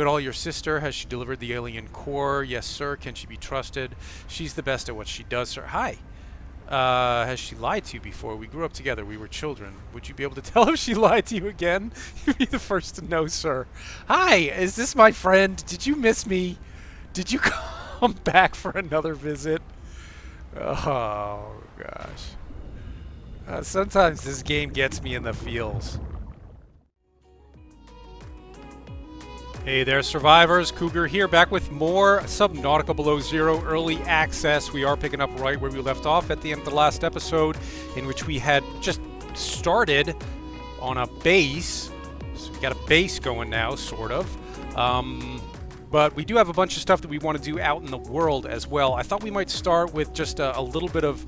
Goodall, your sister, has she delivered the alien core? Yes, sir. Can she be trusted? She's the best at what she does, sir. Hi. Has she lied to you before? We grew up together. We were children. Would you be able to tell if she lied to you again? You'd be the first to know, sir. Hi, is this my friend? Did you miss me? Did you come back for another visit? Oh, gosh. Sometimes this game gets me in the feels. Hey there, survivors. Cougar here, back with more Subnautica Below Zero Early Access. We are picking up right where we left off at the end of the last episode, in which we had just started on a base. So we got a base going now, sort of. But we do have a bunch of stuff that we want to do out in the world as well. I thought we might start with just a little bit of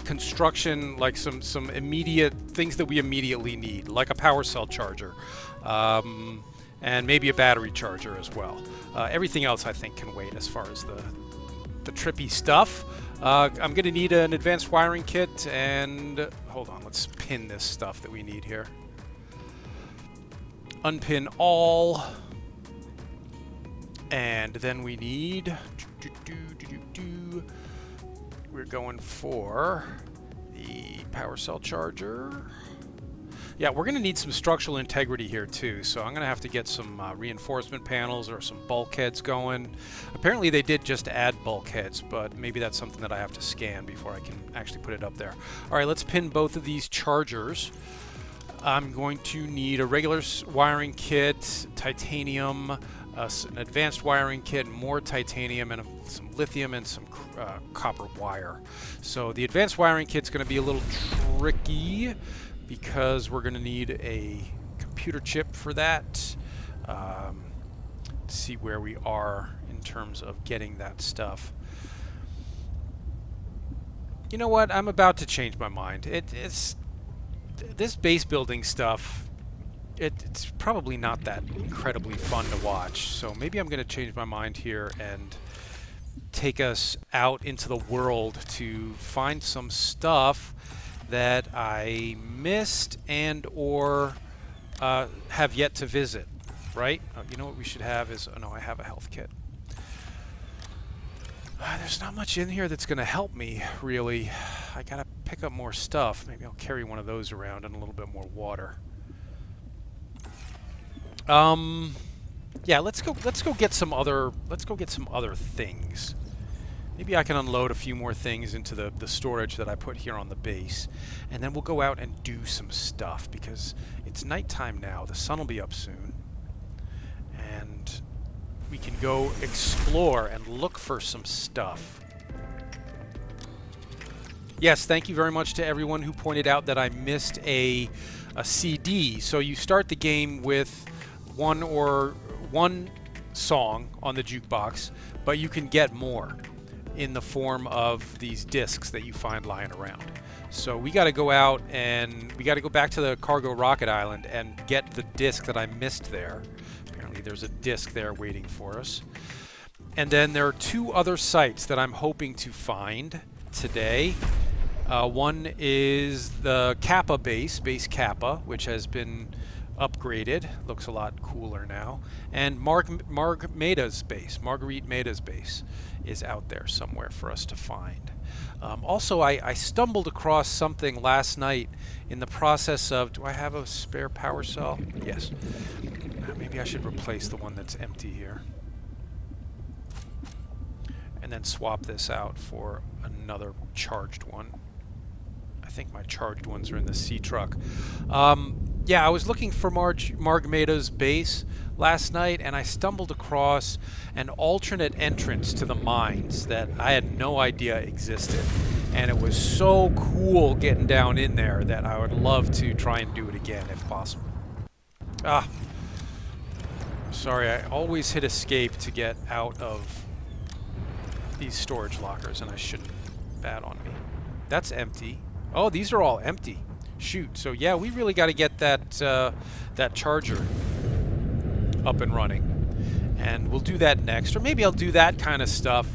construction, like some immediate things that we immediately need, like a power cell charger. And maybe a battery charger as well. Everything else I think can wait as far as the trippy stuff. I'm going to need an advanced wiring kit, and hold on, let's pin this stuff that we need here. Unpin all. And then we need... We're going for the power cell charger. Yeah, we're going to need some structural integrity here too, so I'm going to have to get some reinforcement panels or some bulkheads going. Apparently they did just add bulkheads, but maybe that's something that I have to scan before I can actually put it up there. Alright, let's pin both of these chargers. I'm going to need a regular wiring kit, titanium, an advanced wiring kit, more titanium, and some lithium and some copper wire. So the advanced wiring kit's going to be a little tricky, because we're going to need a computer chip for that. See where we are in terms of getting that stuff. You know what? I'm about to change my mind. It's this base building stuff. It's probably not that incredibly fun to watch. So maybe I'm going to change my mind here and take us out into the world to find some stuff that I missed and or have yet to visit, right? You know what we should have is... Oh, no, I have a health kit. There's not much in here that's going to help me, really. I got to pick up more stuff. Maybe I'll carry one of those around and a little bit more water. Yeah, let's go get some other things. Maybe I can unload a few more things into the storage that I put here on the base, and then we'll go out and do some stuff, because it's nighttime now. The sun will be up soon, and we can go explore and look for some stuff. Yes, thank you very much to everyone who pointed out that I missed a CD. So you start the game with one song on the jukebox, but you can get more in the form of these discs that you find lying around. So we got to go out and we got to go back to the cargo rocket island and get the disc that I missed there. Apparently there's a disc there waiting for us. And then there are two other sites that I'm hoping to find today. One is the Kappa base Kappa, which has been upgraded, looks a lot cooler now, and Maida's base, Marguerite Maida's base, is out there somewhere for us to find. Also, I stumbled across something last night in the process of... Do I have a spare power cell? Yes. Maybe I should replace the one that's empty here, and then swap this out for another charged one. I think my charged ones are in the sea truck. Yeah, I was looking for Marg Maida's base last night, and I stumbled across an alternate entrance to the mines that I had no idea existed. And it was so cool getting down in there that I would love to try and do it again if possible. Ah. Sorry, I always hit escape to get out of these storage lockers, and I shouldn't. Bad on me. That's empty. Oh, these are all empty. Shoot. So yeah, we really got to get that that charger up and running, and we'll do that next. Or maybe I'll do that kind of stuff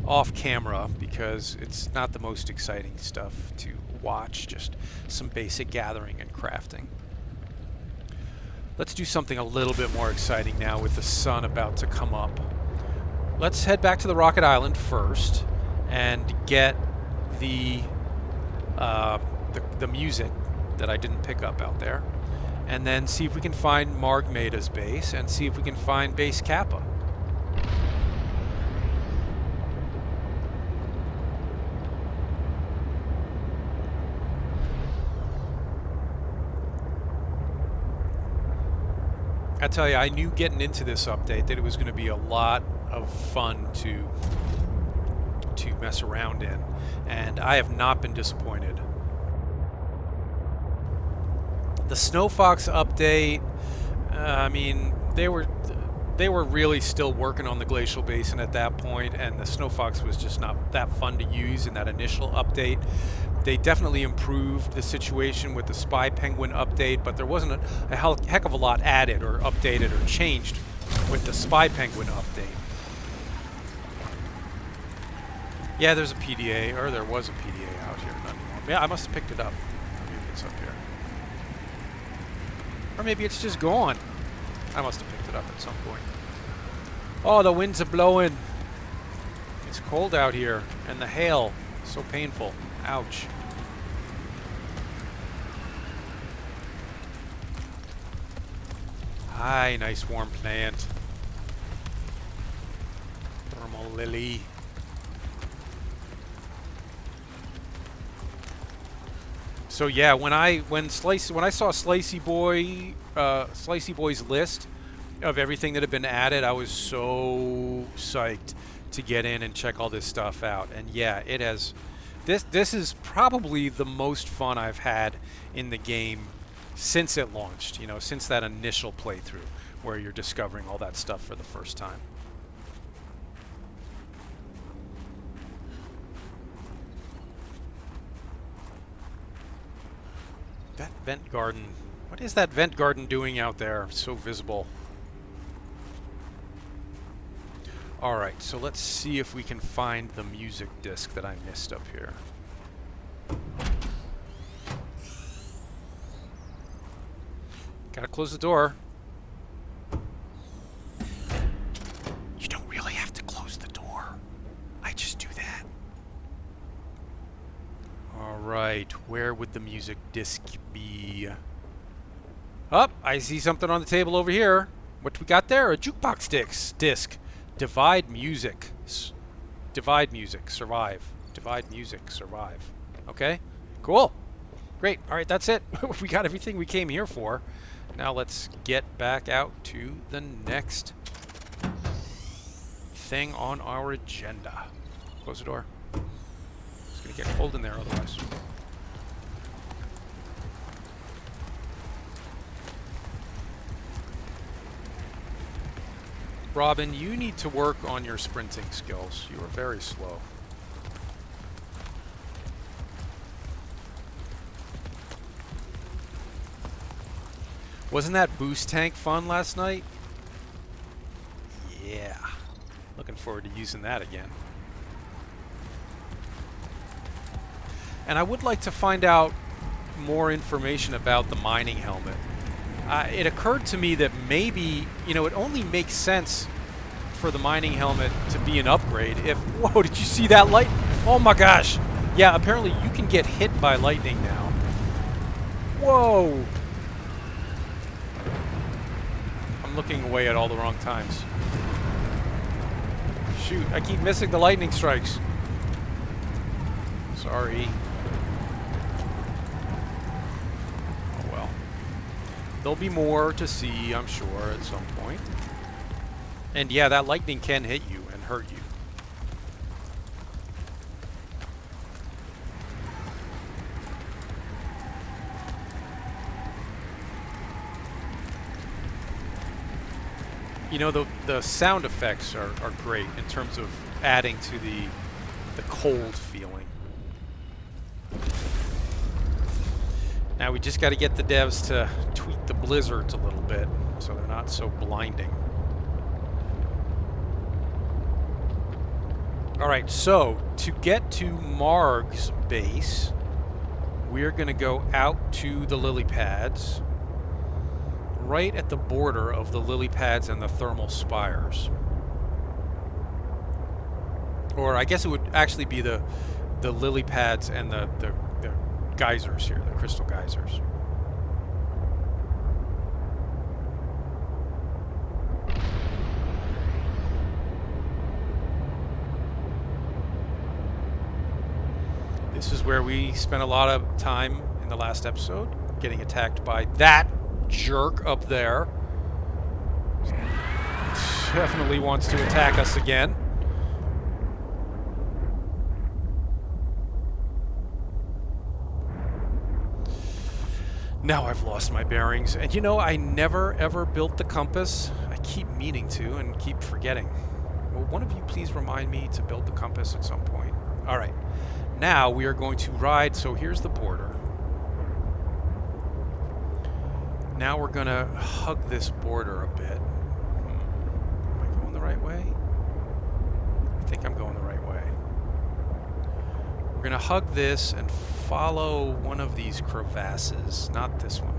off camera, because it's not the most exciting stuff to watch. Just some basic gathering and crafting. Let's do something a little bit more exciting now with the sun about to come up. Let's head back to the Rocket Island first and get the music that I didn't pick up out there, and then see if we can find Marg Maida's base and see if we can find base Kappa. I tell you, I knew getting into this update that it was going to be a lot of fun to mess around in, and I have not been disappointed. The Snow Fox update, I mean, they were really still working on the glacial basin at that point, and the Snow Fox was just not that fun to use in that initial update. They definitely improved the situation with the Spy Penguin update, but there wasn't a heck of a lot added or updated or changed with the Spy Penguin update. Yeah, there's a PDA, or there was a PDA out here. Not anymore. Yeah, I must have picked it up. Maybe it's up here. Or maybe it's just gone. I must have picked it up at some point. Oh, the winds are blowing. It's cold out here, and the hail, so painful. Ouch. Hi, nice warm plant. Thermal lily. So yeah, when I saw Slicey Boy's list of everything that had been added, I was so psyched to get in and check all this stuff out. And yeah, it has. This is probably the most fun I've had in the game since it launched, you know, since that initial playthrough where you're discovering all that stuff for the first time. That vent garden, what is that vent garden doing out there? So visible. Alright, so let's see if we can find the music disc that I missed up here. Gotta close the door. You don't really have to close the door. I just do that. Alright, where would the music disc be? Oh, I see something on the table over here. What we got there? A jukebox disc. Divide music. Divide music. Survive. Divide music. Survive. Okay? Cool. Great. Alright, that's it. We got everything we came here for. Now let's get back out to the next thing on our agenda. Close the door. It's going to get cold in there otherwise. Robin, you need to work on your sprinting skills. You are very slow. Wasn't that boost tank fun last night? Yeah. Looking forward to using that again. And I would like to find out more information about the mining helmet. It occurred to me that maybe, you know, it only makes sense for the mining helmet to be an upgrade if... Whoa, did you see that light? Oh my gosh! Yeah, apparently you can get hit by lightning now. Whoa! I'm looking away at all the wrong times. Shoot, I keep missing the lightning strikes. Sorry. There'll be more to see, I'm sure, at some point. And yeah, that lightning can hit you and hurt you. You know, the sound effects are great in terms of adding to the cold feeling. Now we just got to get the devs to tweak the blizzards a little bit so they're not so blinding. Alright, so to get to Marg's base, we're going to go out to the Lilypads, right at the border of the Lilypads and the thermal spires. Or I guess it would actually be the Lilypads and the geysers here, the crystal geysers. This is where we spent a lot of time in the last episode, getting attacked by that jerk up there. Definitely wants to attack us again. Now I've lost my bearings. And you know, I never ever built the compass. I keep meaning to and keep forgetting. Will one of you please remind me to build the compass at some point? All right. Now we are going to ride, so here's the border. Now we're going to hug this border a bit. Am I going the right way? I think I'm going the right way. We're going to hug this and follow one of these crevasses, not this one.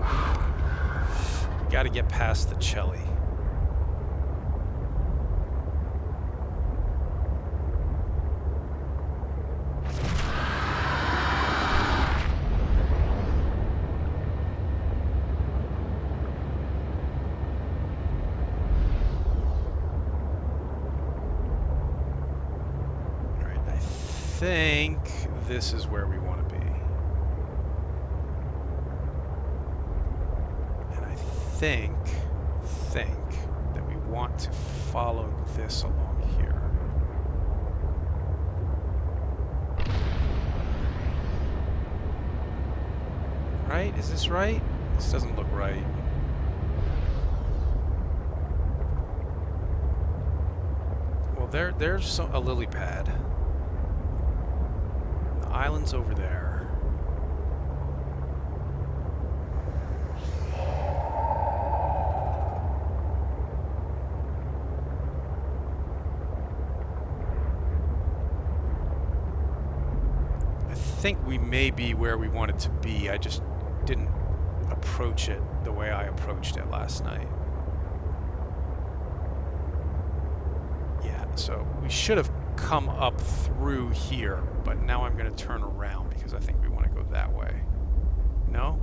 We got to get past the Chelly. I think this is where we want to be. And I think that we want to follow this along here. Right? Is this right? This doesn't look right. Well, there's a lily pad. Island's over there. I think we may be where we wanted to be. I just didn't approach it the way I approached it last night. Yeah, so we should have come up through here, but now I'm going to turn around because I think we want to go that way. No?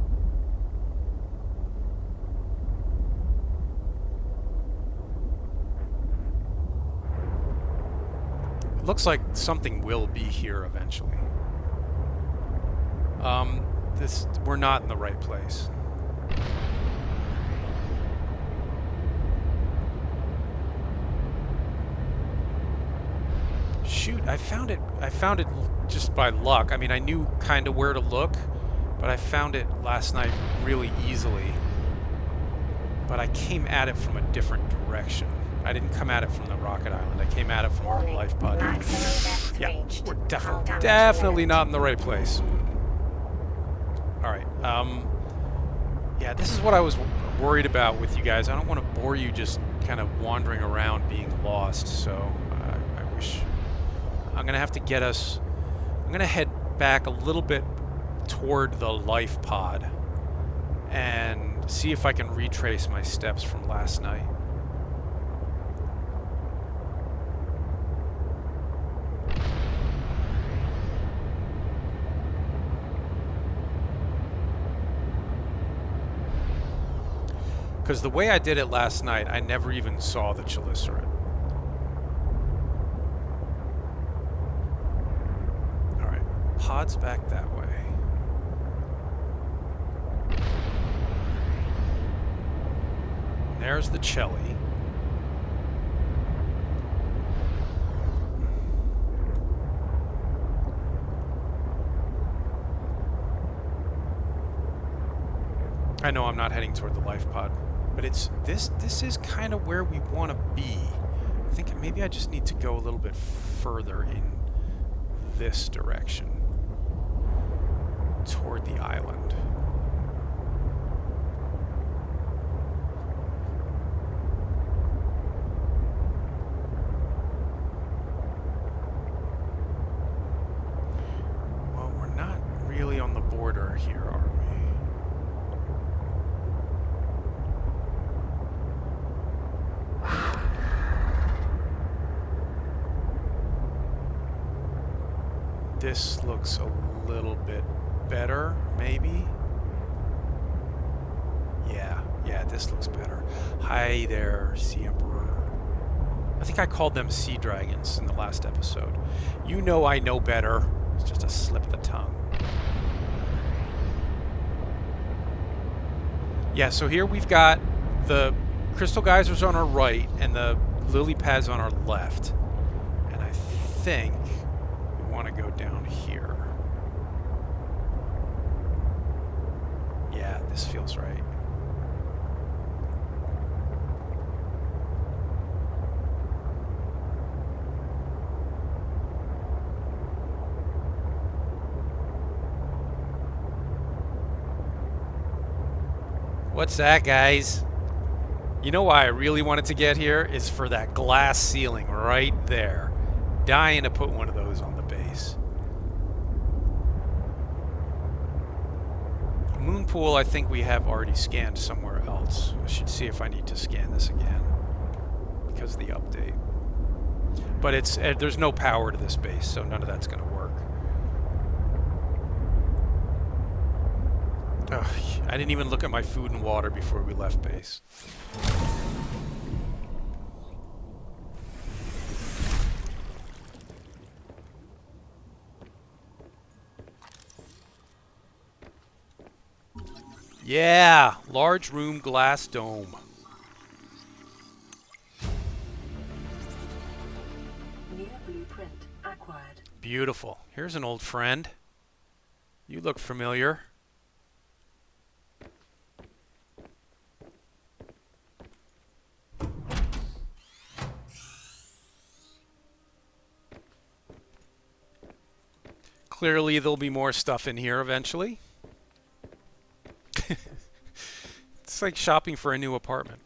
It looks like something will be here eventually. We're not in the right place. Shoot, I found it just by luck. I mean, I knew kind of where to look, but I found it last night really easily. But I came at it from a different direction. I didn't come at it from the rocket island. I came at it from our life pod. Yeah, we're definitely not in the right place. All right. Yeah, this is what I was worried about with you guys. I don't want to bore you just kind of wandering around being lost, so I wish... I'm going to have to get us... I'm going to head back a little bit toward the life pod and see if I can retrace my steps from last night. Because the way I did it last night, I never even saw the Chelicerate. Alright, pod's back that way. There's the Chelly. I know I'm not heading toward the life pod. But it's this is kind of where we want to be. I think maybe I just need to go a little bit further in this direction toward the island. Well, we're not really on the border here, are we? This looks a little bit better, maybe. Yeah, this looks better. Hi there, Sea Emperor. I think I called them sea dragons in the last episode. You know I know better. It's just a slip of the tongue. Yeah, so here we've got the crystal geysers on our right and the lily pads on our left. And I think we want to go down here. Yeah, this feels right. What's that, guys? You know why I really wanted to get here is for that glass ceiling right there. Dying to put one of those on the base. Moon pool, I think we have already scanned somewhere else. I should see if I need to scan this again because of the update. But it's there's no power to this base, so none of that's going to work. Ugh, I didn't even look at my food and water before we left base. Yeah, large room, glass dome. New blueprint acquired. Beautiful. Here's an old friend. You look familiar. Clearly, there'll be more stuff in here eventually. It's like shopping for a new apartment.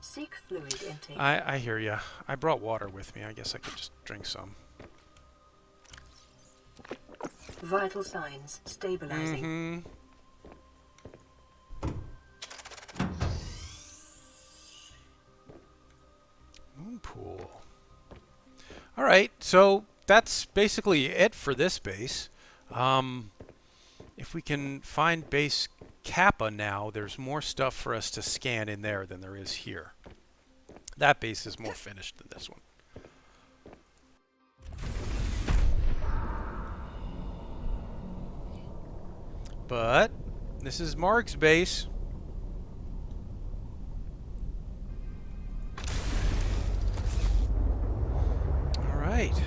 Seek fluid intake. I hear ya. I brought water with me. I guess I could just drink some. Vital signs stabilizing. Mm-hmm. Moon pool. All right, so that's basically it for this base. If we can find base Kappa now, there's more stuff for us to scan in there than there is here. That base is more finished than this one. But this is Marg's base. All right.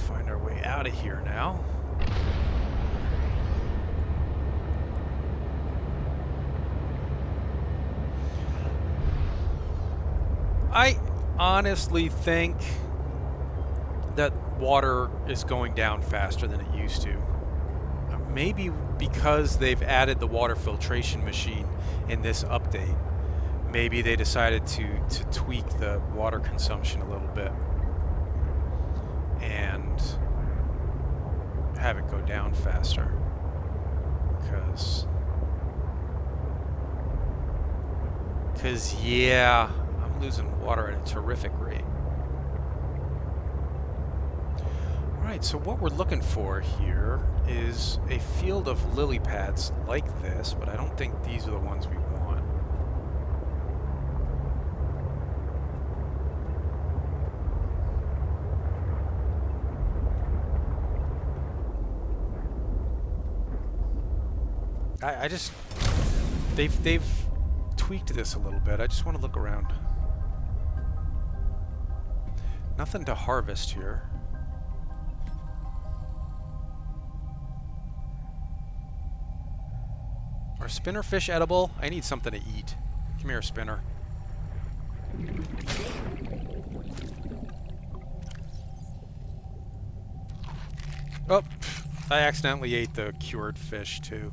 Find our way out of here now. I honestly think that water is going down faster than it used to. Maybe because they've added the water filtration machine in this update. Maybe they decided to tweak the water consumption a little bit and have it go down faster. Because yeah, I'm losing water at a terrific rate. Alright, so what we're looking for here is a field of lilypads like this, but I don't think these are the ones we want. I just... They've tweaked this a little bit. I just want to look around. Nothing to harvest here. Are spinnerfish edible? I need something to eat. Come here, spinner. Oh, I accidentally ate the cured fish too.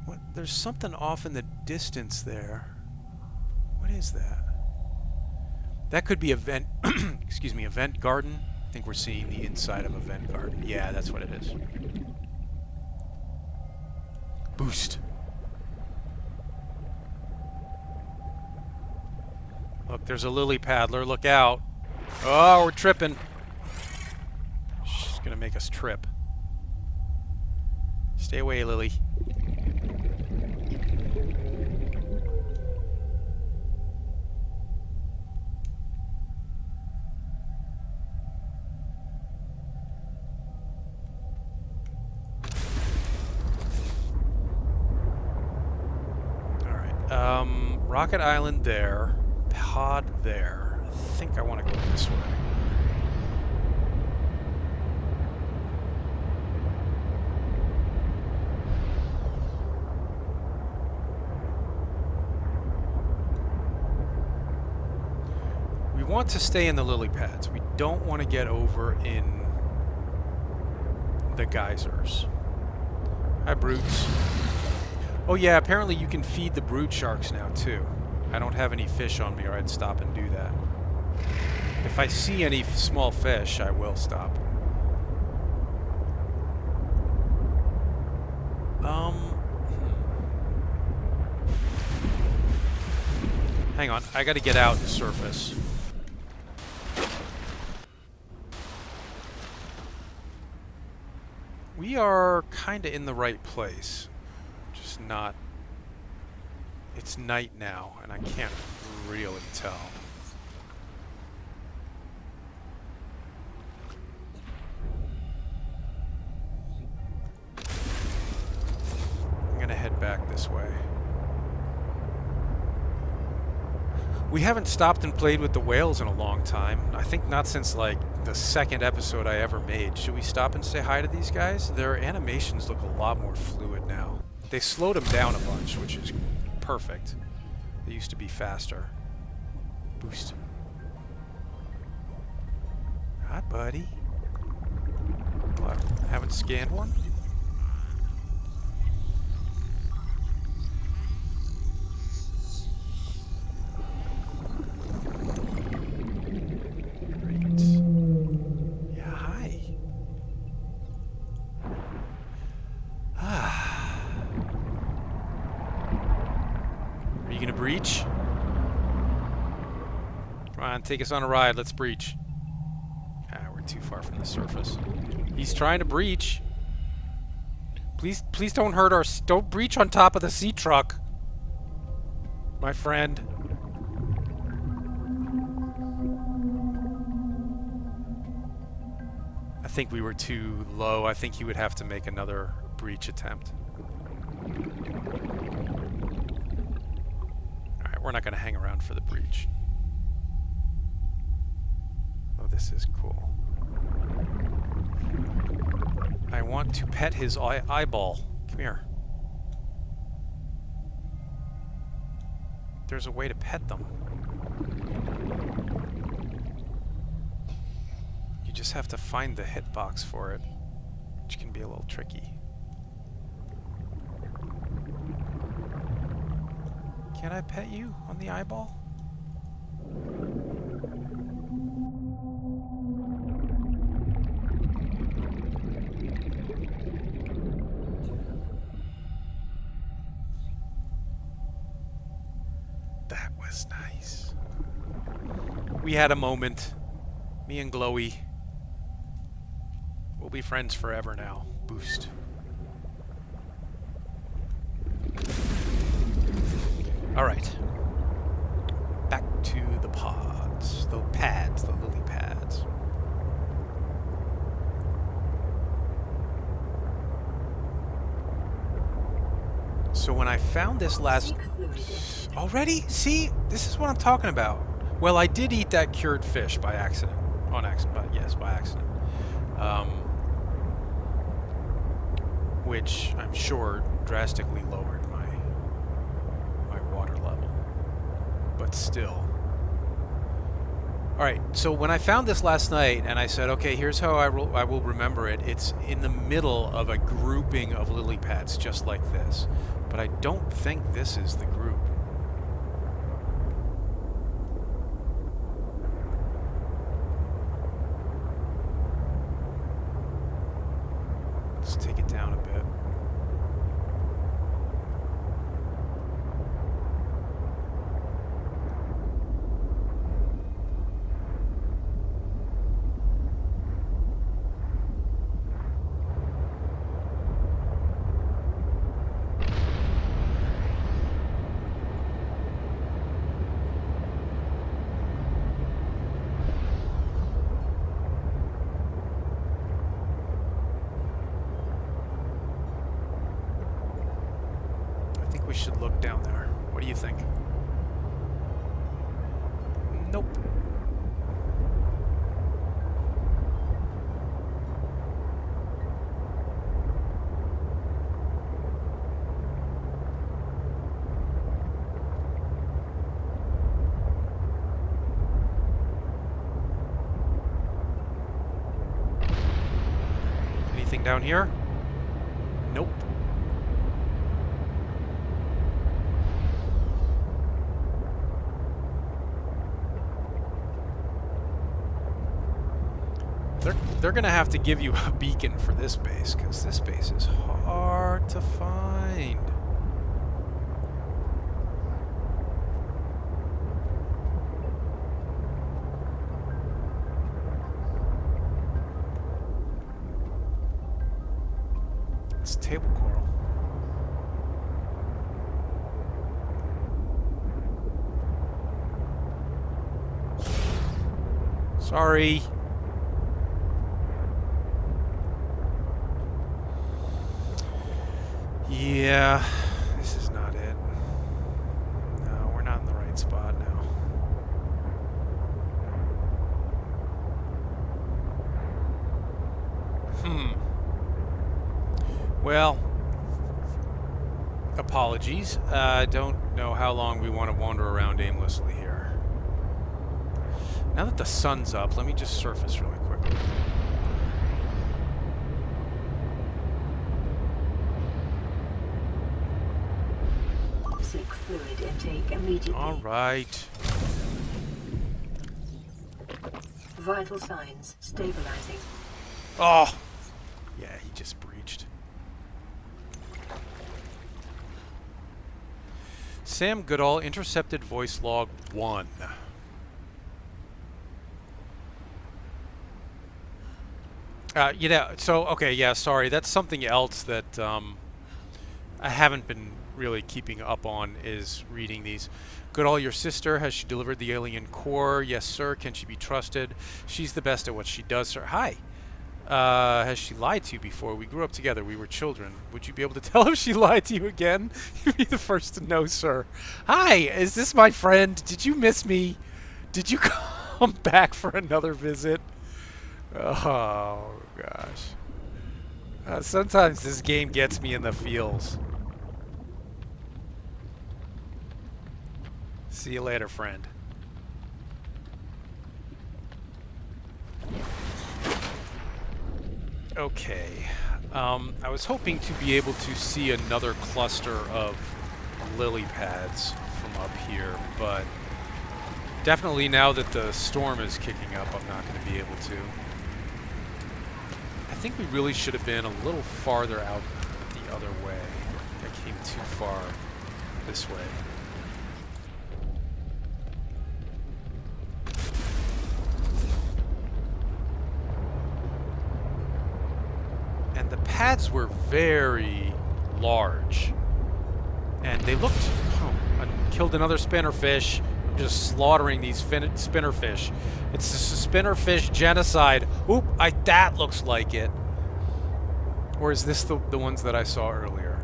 What? There's something off in the distance there. What is that? That could be a vent. Excuse me, a vent garden. think we're seeing the inside of a vent garden. Yeah, that's what it is. Boost. Look, there's a lily paddler. Look out. Oh, we're tripping. She's gonna make us trip. Stay away, Lily. Rocket Island there, pod there. I think I want to go this way. We want to stay in the lily pads. We don't want to get over in the geysers. Hi, brutes. Oh yeah, apparently you can feed the brood sharks now too. I don't have any fish on me or I'd stop and do that. If I see any small fish, I will stop. Hang on, I gotta get out and surface. We are kinda in the right place. Not. It's night now, and I can't really tell. I'm gonna head back this way. We haven't stopped and played with the whales in a long time. I think not since, like, the second episode I ever made. Should we stop and say hi to these guys? Their animations look a lot more fluid now. They slowed them down a bunch, which is perfect. They used to be faster. Boost. Hi, buddy. What? Haven't scanned one? Great. Yeah, hi. Are you gonna breach? Come on, take us on a ride. Let's breach. Ah, we're too far from the surface. He's trying to breach. Please don't hurt our... Don't breach on top of the sea truck. My friend. I think we were too low. I think he would have to make another breach attempt. Alright, we're not going to hang around for the breach. Oh, this is cool. I want to pet his eyeball. Come here. There's a way to pet them. You just have to find the hitbox for it, which can be a little tricky. Can I pet you on the eyeball? That was nice. We had a moment. Me and Glowy. We'll be friends forever now. Boost. Alright. Back to the pods. The pads, the lily pads. So when I found this last... Already? See? This is what I'm talking about. Well, I did eat that cured fish by accident. On accident, but yes, by accident. Which I'm sure drastically lowered my water level. But still. Alright, so when I found this last night and I said, okay, here's how I will remember it. It's in the middle of a grouping of lily pads just like this. But I don't think this is the group. Let's take it down a bit. We should look down there. What do you think? Nope. Anything down here? Nope. They're gonna have to give you a beacon for this base, because this base is hard to find. It's table coral. Sorry. Yeah, this is not it. No, we're not in the right spot now. Well, apologies. I don't know how long we want to wander around aimlessly here. Now that the sun's up, let me just surface really quickly. Seek fluid intake immediately. All right. Vital signs stabilizing. Oh! Yeah, he just breached. Sam Goodall intercepted voice log 1. You know, so, okay, yeah, sorry. That's something else that I haven't been really keeping up on, is reading these. Goodall, your sister, has she delivered the alien core? Yes, sir. Can she be trusted? She's the best at what she does, sir. Hi. Has she lied to you before? We grew up together. We were children. Would you be able to tell if she lied to you again? You'd be the first to know, sir. Hi, is this my friend? Did you miss me? Did you come back for another visit? Oh, gosh. Sometimes this game gets me in the feels. See you later, friend. Okay. I was hoping to be able to see another cluster of Lilypads from up here, but definitely now that the storm is kicking up, I'm not going to be able to. I think we really should have been a little farther out the other way. I came too far this way. And the pads were very large. And they looked... Oh, I killed another spinnerfish. I'm just slaughtering these spinnerfish. It's a spinnerfish genocide. Oop, that looks like it. Or is this the ones that I saw earlier?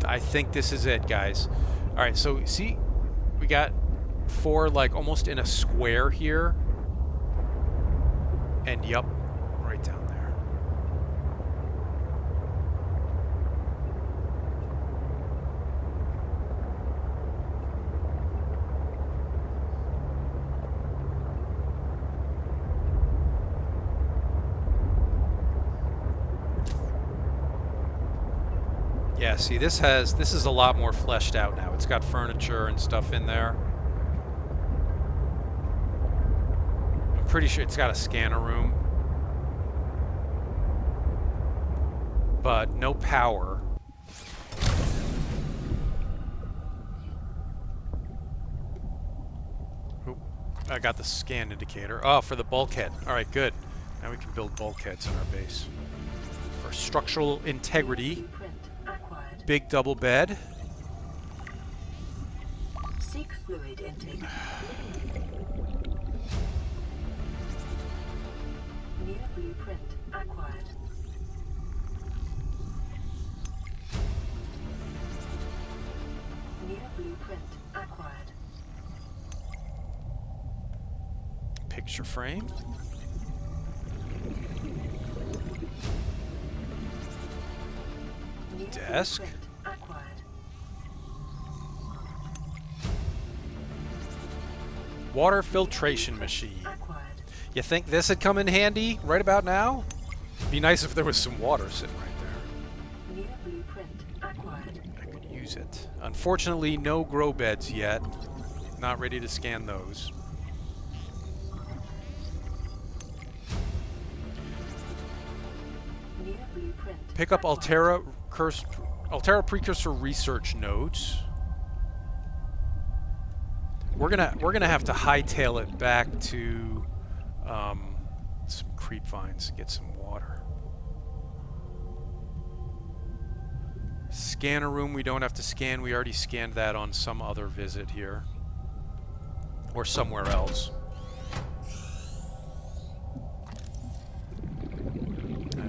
I think this is it, guys. Alright, so see, we got 4 like almost in a square here. And yup, right down there. Yeah, see, this is a lot more fleshed out now. It's got furniture and stuff in there. I'm pretty sure it's got a scanner room. But no power. Oop, I got the scan indicator. Oh, for the bulkhead. Alright, good. Now we can build bulkheads in our base. For structural integrity. Big double bed. Seek fluid intake. Near blueprint acquired. Near blueprint acquired. Picture frame. Near Desk. blueprint acquired. Water filtration machine. Acquired. You think this would come in handy right about now? Be nice if there was some water sitting right there. Near blueprint acquired. I could use it. Unfortunately, no grow beds yet. Not ready to scan those. Near blueprint. Pick up acquired. Altera precursor research nodes. We're gonna have to hightail it back to some creep vines to get some water. Scanner room we don't have to scan. We already scanned that on some other visit here. Or somewhere else.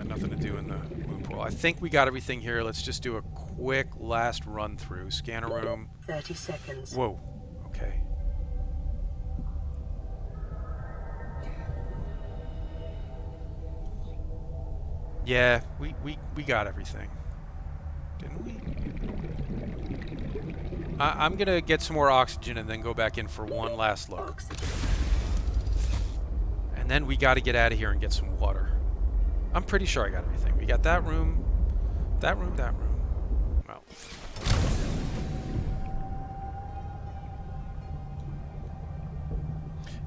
Nothing to do in the moon pool. I think we got everything here. Let's just do a quick last run through. Scanner room. 30 seconds. Whoa. Okay. Yeah, we got everything. Didn't we? I'm gonna get some more oxygen and then go back in for one last look. Oxygen. And then we gotta get out of here and get some water. I'm pretty sure I got everything. We got that room, that room, that room. Well.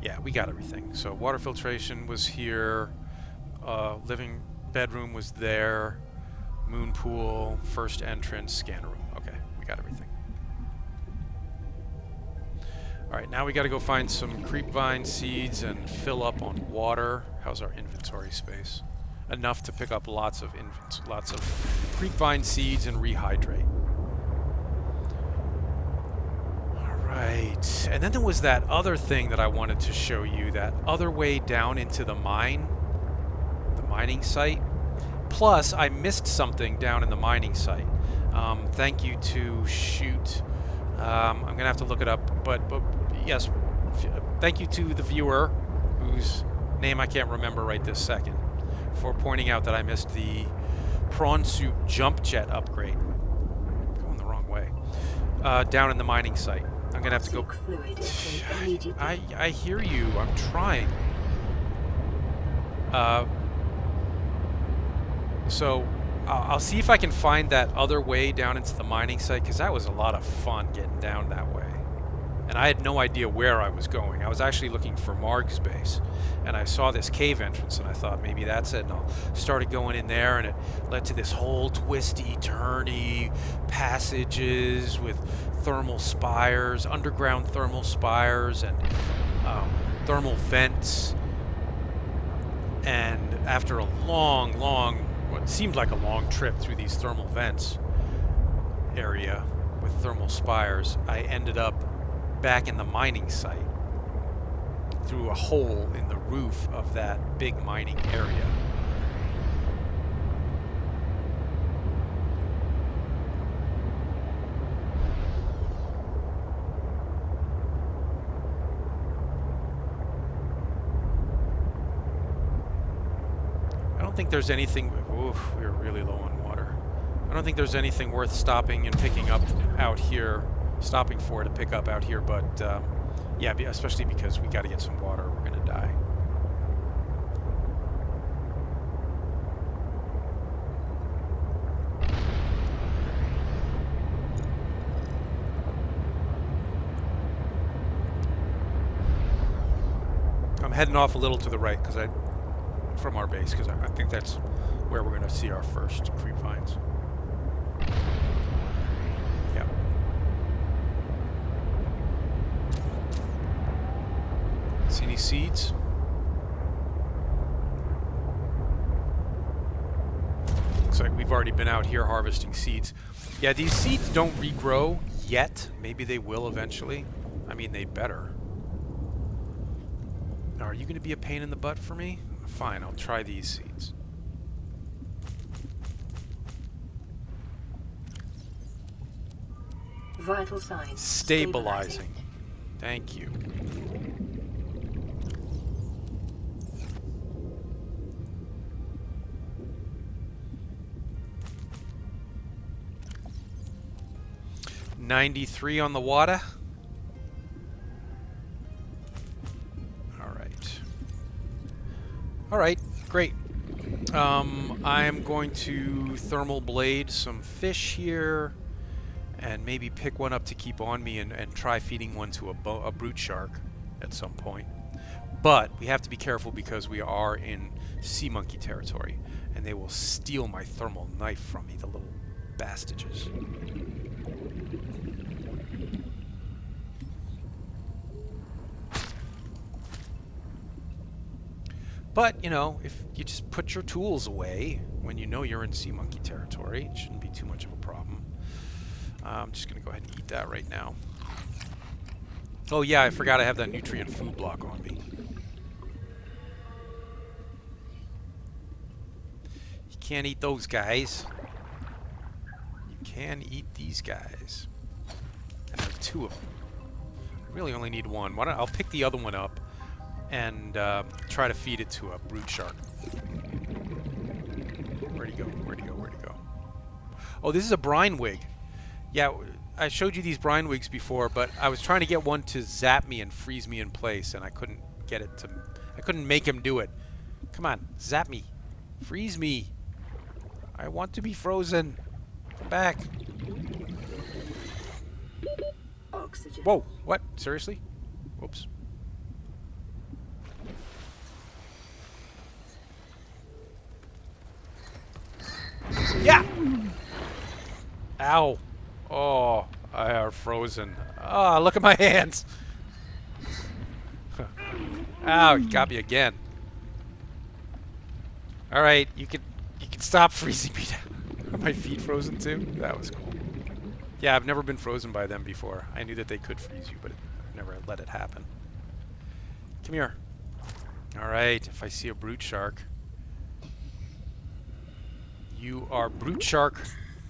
Yeah, we got everything. So water filtration was here. Living bedroom was there. Moon pool, first entrance, scanner room. Okay, we got everything. Alright, now we gotta go find some creep vine seeds and fill up on water. How's our inventory space? Enough to pick up lots of creep vine seeds and rehydrate. Alright, and then there was that other thing that I wanted to show you, that other way down into the mine, the mining site. Plus, I missed something down in the mining site. Thank you to Shoot. I'm gonna have to look it up, but yes, thank you to the viewer, whose name I can't remember right this second, for pointing out that I missed the prawn soup jump jet upgrade. Going the wrong way. Down in the mining site. I'm gonna have to go. Fluid intake immediately. I hear you. I'm trying. So I'll see if I can find that other way down into the mining site, because that was a lot of fun getting down that way. And I had no idea where I was going. I was actually looking for Marg's base, and I saw this cave entrance, and I thought maybe that's it. And I started going in there, and it led to this whole twisty, turny passages with thermal spires, underground thermal spires, and thermal vents. And after a long, what seemed like a long trip through these thermal vents area with thermal spires, I ended up back in the mining site through a hole in the roof of that big mining area. I don't think there's anything. Oof, we were really low on water. I don't think there's anything worth stopping and picking up out here, stopping for to pick up out here, but yeah, especially because we got to get some water. We're gonna die. heading off a little to the right from our base, because I think that's where we're going to see our first creep vines. Yeah. See any seeds? Looks like we've already been out here harvesting seeds. Yeah, these seeds don't regrow yet. Maybe they will eventually. I mean, they better. Now, are you going to be a pain in the butt for me? Fine, I'll try these seeds. Vital signs. Stabilizing. Thank you. $93 on the water. All right, great. I'm going to thermal blade some fish here, and maybe pick one up to keep on me, and try feeding one to a brute shark at some point. But we have to be careful because we are in sea monkey territory, and they will steal my thermal knife from me, the little bastages. But, you know, if you just put your tools away when you know you're in sea monkey territory, it shouldn't be too much of a problem. I'm just going to go ahead and eat that right now. Oh yeah, I forgot I have that nutrient food block on me. You can't eat those guys. You can eat these guys. And there's 2 of them. I really only need 1. I'll pick the other one up and try to feed it to a brute shark. Where'd he go? Where'd he go? Where'd he go? Oh, this is a brine wig. Yeah, I showed you these brine wigs before, but I was trying to get one to zap me and freeze me in place, and I couldn't get it to... I couldn't make him do it. Come on, zap me. Freeze me. I want to be frozen. Come back. Oxygen. Whoa, what? Seriously? Whoops. Yeah! Ow. Oh, I are frozen. Ah, oh, look at my hands. Ow, you got me again. All right, you can stop freezing me. Are my feet frozen too? That was cool. Yeah, I've never been frozen by them before. I knew that they could freeze you, but I've never let it happen. Come here. All right, if I see a brute shark. You are brute shark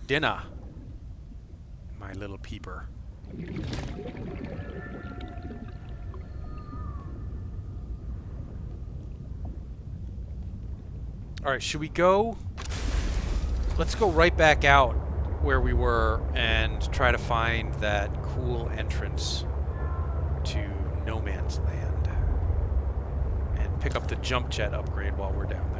dinner, my little peeper. All right, should we go? Let's go right back out where we were and try to find that cool entrance to No Man's Land and pick up the jump jet upgrade while we're down there.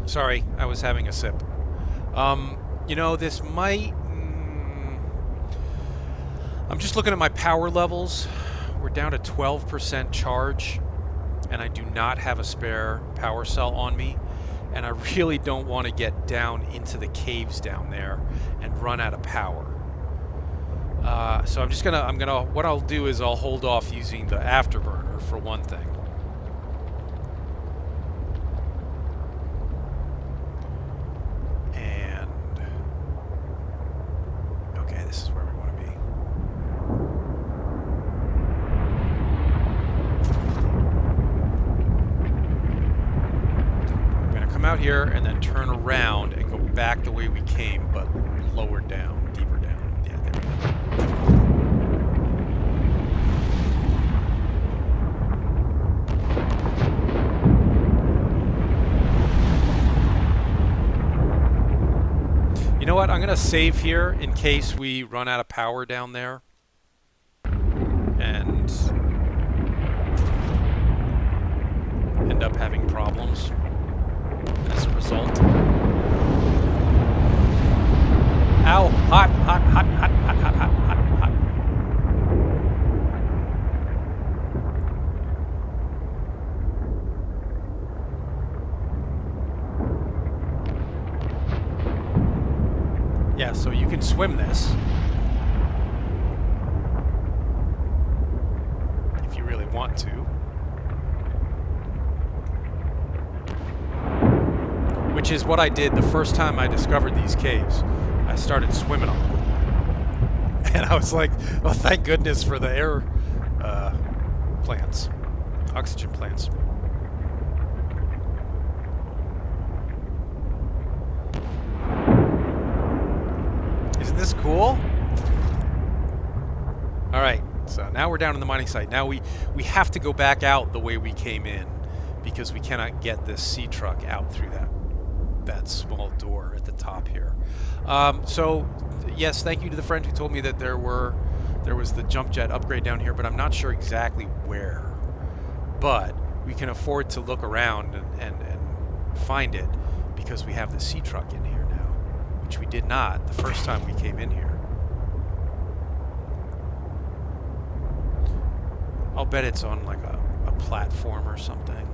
Sorry, I was having a sip. You know, this might... I'm just looking at my power levels. We're down to 12% charge, and I do not have a spare power cell on me, and I really don't want to get down into the caves down there and run out of power. So I'm just gonna, what I'll do is I'll hold off using the afterburner for one thing. This is where we want to be. I'm going to come out here and then turn around and go back the way we came, but lower down, deeper down. Yeah, there we go. You know what? I'm going to save here in case we run out of power down there. And end up having problems as a result. Yeah, so you can swim this. If you really want to. Which is what I did the first time I discovered these caves. I started swimming them. And I was like, oh, thank goodness for the air plants. Oxygen plants. Isn't this cool? All right, so now we're down in the mining site. Now we have to go back out the way we came in because we cannot get this sea truck out through that small door at the top here. So yes, thank you to the friend who told me that there was the jump jet upgrade down here, but I'm not sure exactly where. But we can afford to look around and find it because we have the sea truck in here now, which we did not the first time we came in here. I'll bet it's on like a platform or something.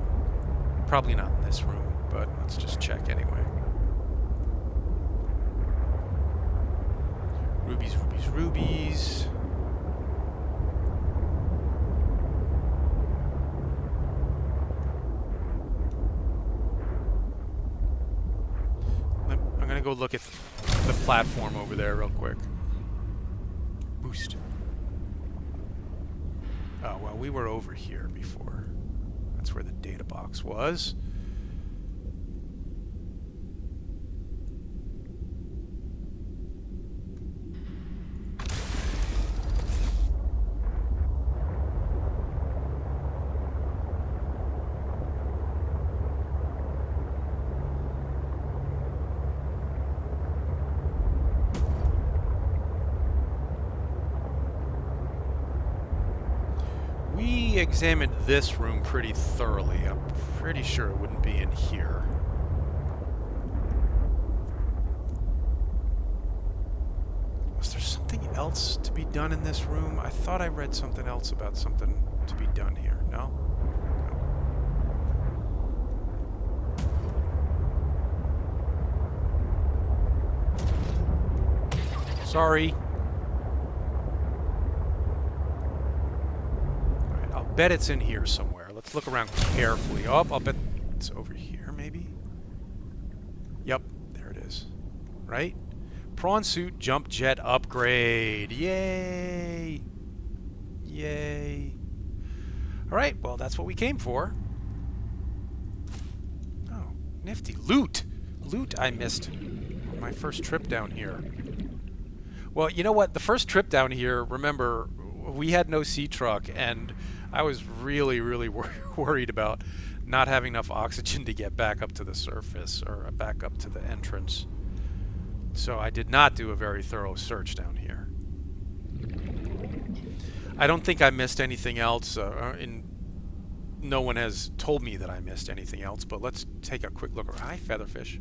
Probably not in this room, but let's just check anyway. Rubies, rubies, rubies. I'm gonna go look at the platform over there real quick. Boost. Oh, well, we were over here before. That's where the data box was. We examined this room pretty thoroughly. I'm pretty sure it wouldn't be in here. Was there something else to be done in this room? I thought I read something else about something to be done here. No? Sorry. Bet it's in here somewhere. Let's look around carefully. Oh, I'll bet it's over here, maybe? Yep, there it is. Right? Prawn suit jump jet upgrade. Yay! Yay. Alright, well, that's what we came for. Oh, nifty. Loot! Loot I missed on my first trip down here. Well, you know what? The first trip down here, remember, we had no sea truck, and I was really, really worried about not having enough oxygen to get back up to the surface or back up to the entrance. So I did not do a very thorough search down here. I don't think I missed anything else. No one has told me that I missed anything else, but let's take a quick look. Hi, Featherfish.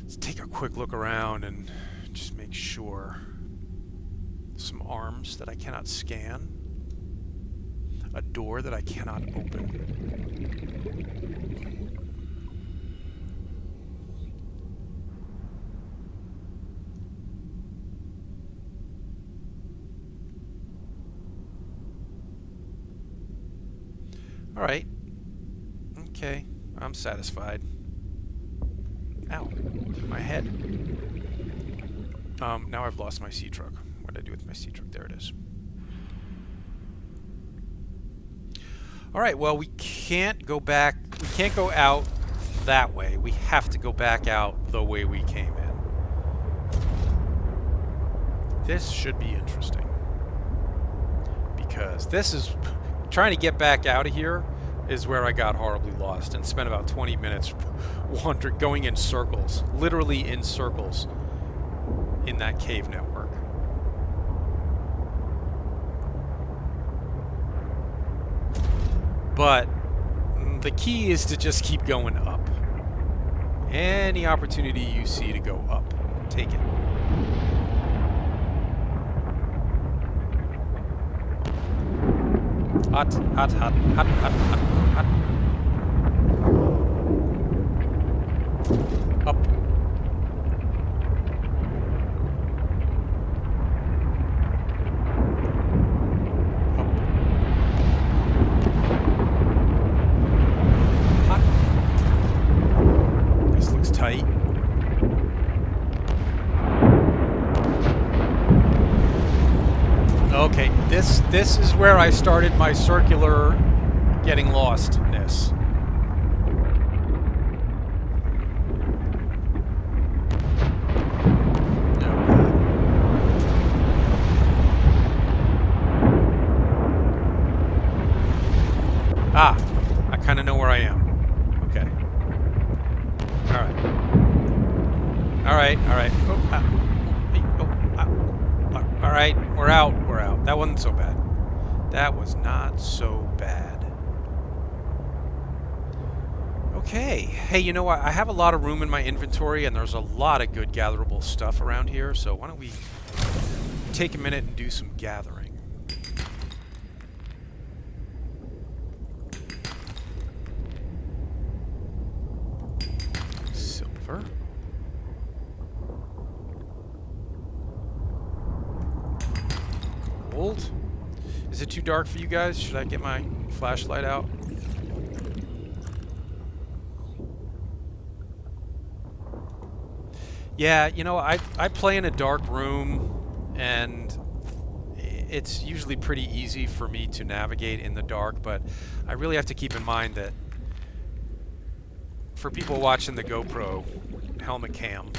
Let's take a quick look around and just make sure. Some arms that I cannot scan. A door that I cannot open. All right. Okay, I'm satisfied. Ow, my head. Now I've lost my sea truck. What did I do with my sea truck? There it is. All right, well, we can't go back. We can't go out that way. We have to go back out the way we came in. This should be interesting. Because this is... Trying to get back out of here is where I got horribly lost and spent about 20 minutes wandering, going in circles. Literally in circles in that cave network. But the key is to just keep going up. Any opportunity you see to go up, take it. Hot, hot, hot, hot, hot, hot, hot. Up. This is where I started my circular getting lostness. Ah, I kind of know where I am. Okay. All right. All right, we're out. That wasn't so bad. That was not so bad. Okay. Hey, you know what? I have a lot of room in my inventory, and there's a lot of good gatherable stuff around here, so why don't we take a minute and do some gathering. Silver. Gold. Is it too dark for you guys? Should I get my flashlight out? Yeah, you know, I play in a dark room, and it's usually pretty easy for me to navigate in the dark, but I really have to keep in mind that for people watching the GoPro helmet cam,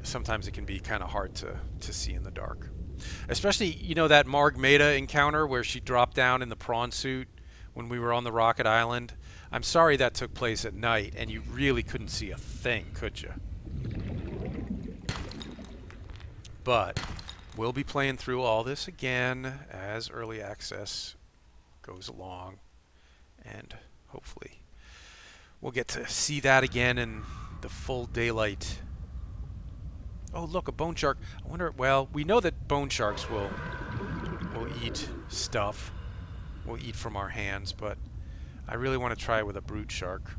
sometimes it can be kind of hard to see in the dark. Especially, you know, that Marg Maida encounter where she dropped down in the prawn suit when we were on the Rocket Island. I'm sorry that took place at night, and you really couldn't see a thing, could you? But we'll be playing through all this again as early access goes along, and hopefully we'll get to see that again in the full daylight. Oh, look, a bone shark. I wonder, well, we know that bone sharks will eat stuff. Will eat from our hands, but I really want to try it with a brute shark.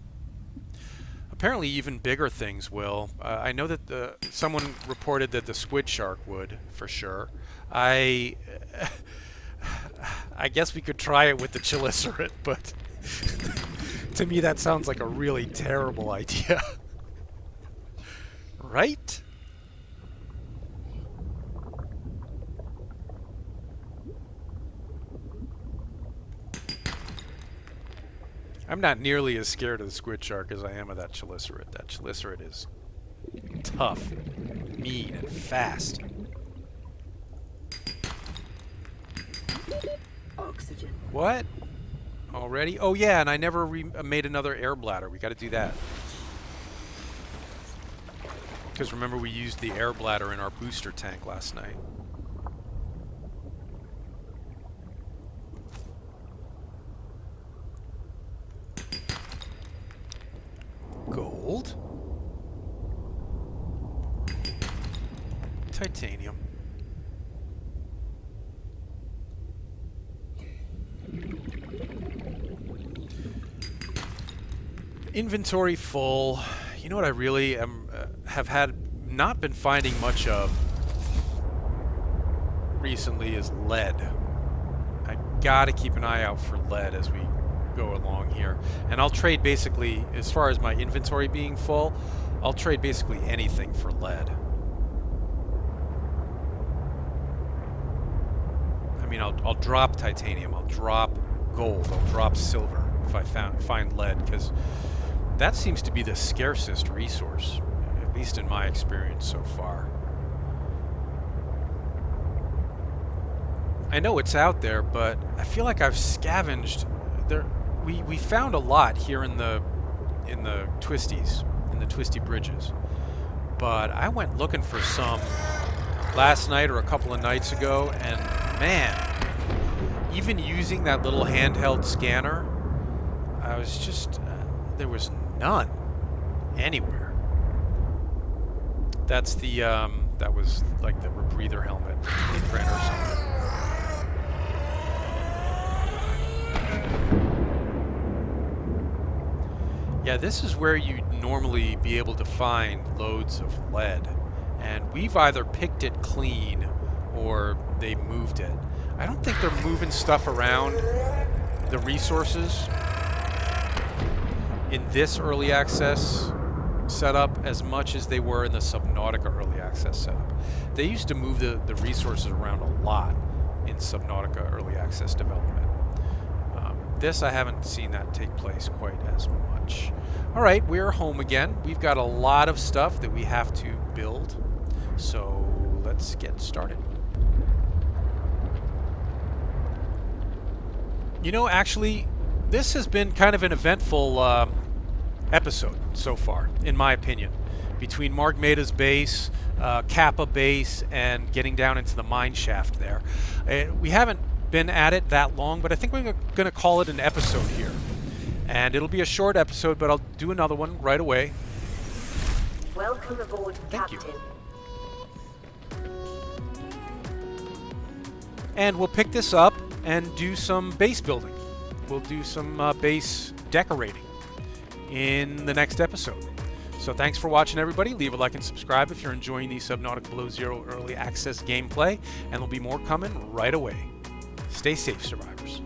Apparently even bigger things will. I know that someone reported that the squid shark would, for sure. I guess we could try it with the chelicerate, but to me that sounds like a really terrible idea. Right? I'm not nearly as scared of the squid shark as I am of that chelicerate. That chelicerate is tough, mean, and fast. Oxygen. What? Already? Oh yeah, and I never made another air bladder. We got to do that. Because remember, we used the air bladder in our booster tank last night. Gold. Titanium. Inventory full. You know what I really have not been finding much of recently is lead. I gotta keep an eye out for lead as we go along here, and I'll trade basically, as far as my inventory being full, I'll trade basically anything for lead. I mean, I'll drop titanium, I'll drop gold, I'll drop silver if I find lead, because that seems to be the scarcest resource, at least in my experience so far. I know it's out there, but I feel like I've scavenged there. We found a lot here in the twisties, in the twisty bridges, but I went looking for some last night or a couple of nights ago, and man, even using that little handheld scanner, I was just there was none anywhere. That's the that was like the rebreather helmet print or something. Yeah, this is where you'd normally be able to find loads of lead, and we've either picked it clean or they moved it. I don't think they're moving stuff around the resources in this early access setup as much as they were in the Subnautica early access setup. They used to move the resources around a lot in Subnautica early access development. This, I haven't seen that take place quite as much. All right, we're home again. We've got a lot of stuff that we have to build, so let's get started. You know, actually, this has been kind of an eventful episode so far, in my opinion. Between Marg Maida's base, Kappa base, and getting down into the mine shaft there. We haven't been at it that long, but I think we're going to call it an episode here. And it'll be a short episode, but I'll do another one right away. Welcome aboard, Thank you. Captain. And we'll pick this up and do some base building. We'll do some base decorating in the next episode. So thanks for watching, everybody. Leave a like and subscribe if you're enjoying the Subnautica Below Zero early access gameplay, and there'll be more coming right away. Stay safe, survivors.